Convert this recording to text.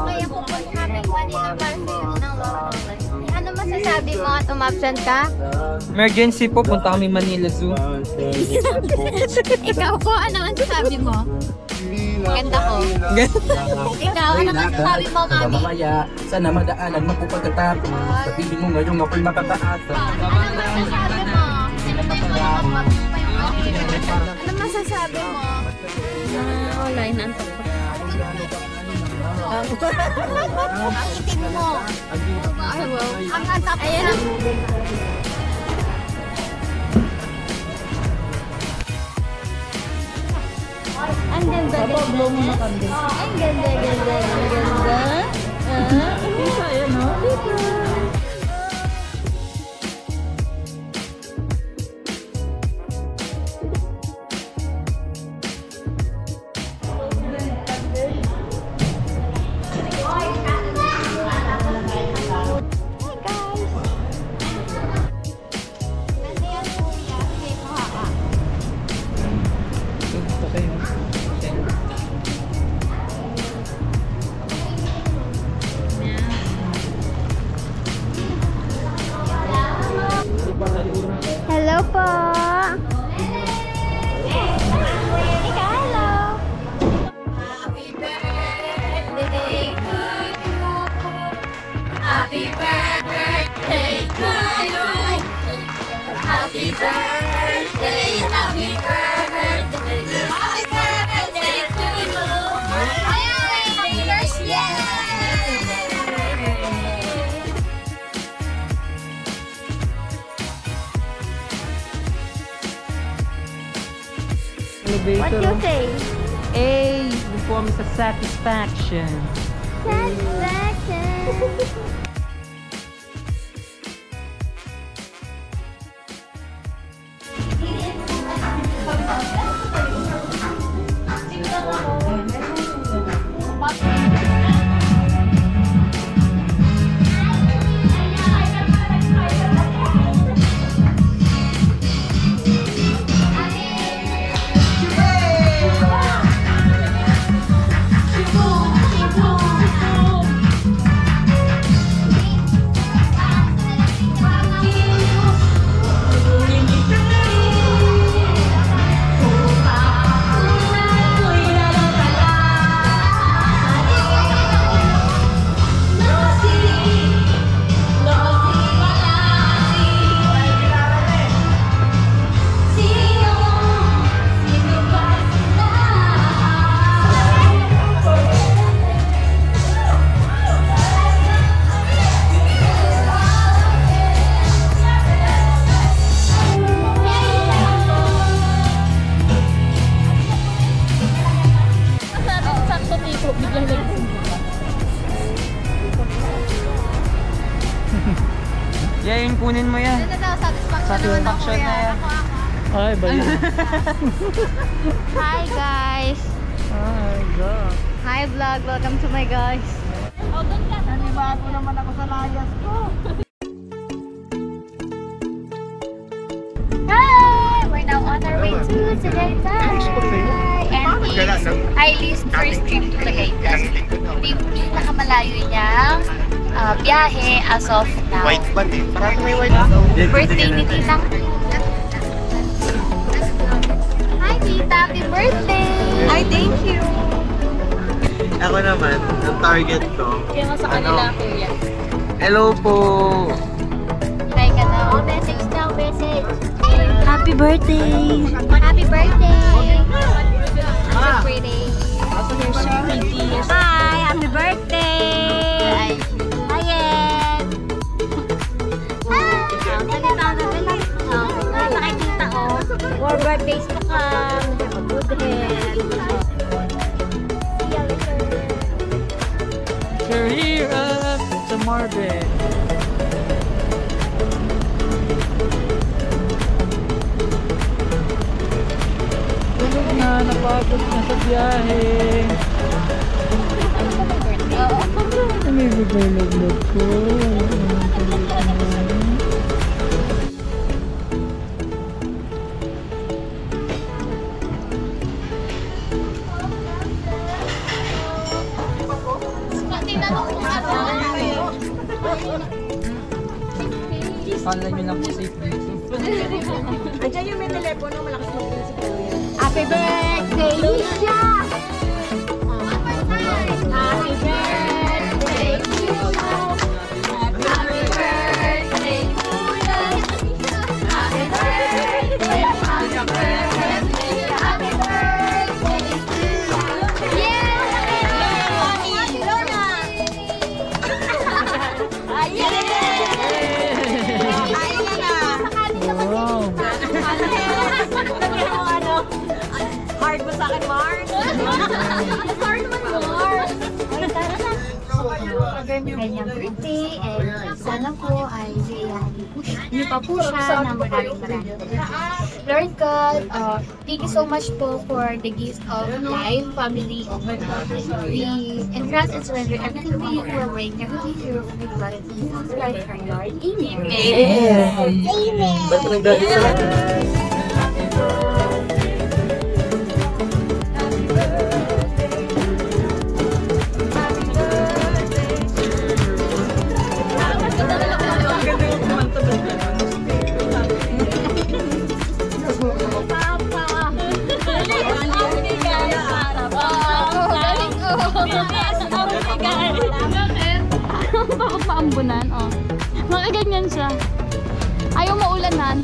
kaya pupunta kami Manila para sa yun ng local. Ano masasabi mo at umabsent ka? Emergency po, punta kami Manila Zoo. Ikaw po, ano masasabi mo? Ganda ko. Ikaw, ano masasabi mo, mami? Kaya sana madaanan mo po pagkatapos. Sabihin mo ngayong ako'y makataas. Ano masasabi mo? Ano masasabi mo? Wala, inaantok pa. Ang itim mo. Ay, wow. Ang atap na. Ang ganda, ganda. Ang ganda, ganda, ganda. Ayan, no? Hello po. Ikaw, hello. Happy birthday to you. Happy birthday, happy birthday, happy birthday to you. Happy birthday. What you say? Hey, doon po kami sa satisfaction. Satisfaction. Yeah, yung kunin mo yan. Ano daw, satisfaction naman ako Satisfaction na yan. yan. Ako. Ay, ba yun? Hi guys. Ay, God. Hi vlog, welcome to my guys. Nanibago naman ako sa layas ko. Hi! We're now on our way to Tagaytay. And it's Eileen's first trip to Tagaytay. Ito yung pinakamalayo niyang biyahe as of now. White ba din? Birthday ni Tita. Hi Tita, happy birthday! Ay, thank you. Ako naman, ang target ko. Kaya nga sa kanila, kuya. Hello po! Try ka na. Oh, message daw, message. Happy birthday! Happy birthday! So pretty. You're so pretty. Hi! Happy birthday! Hi, Ed! Salita na bilang. Nakikita ko. More birthdays to come. Have a good health. See you later. We're here up to Marvin. Tulog na, napagod na sa biyahe. Namibig na yung lagnat ko. Kala nyo lang po safe dito. Andiyan yung may telepono, malakas mo si Kuya. Happy birthday, Lisha! Happy birthday to you! Happy birthday to you! Happy birthday! Happy birthday! Happy birthday to you! Yay! Lona! Wow! Hard mo sa akin, Mark? Sorry naman, Lord! Kanyang birthday and sana po ay niyo pa po siya ng maraming. Lord God, thank you so much po for the gift of life, family. We entrust and surrender everything to you for weighing everything to your holy blood and Jesus Christ our Lord. Amen. Amen. Ba't nagdadasal? Bakit paambunan? Oh. Mga ganyan siya. Ayaw maulanan.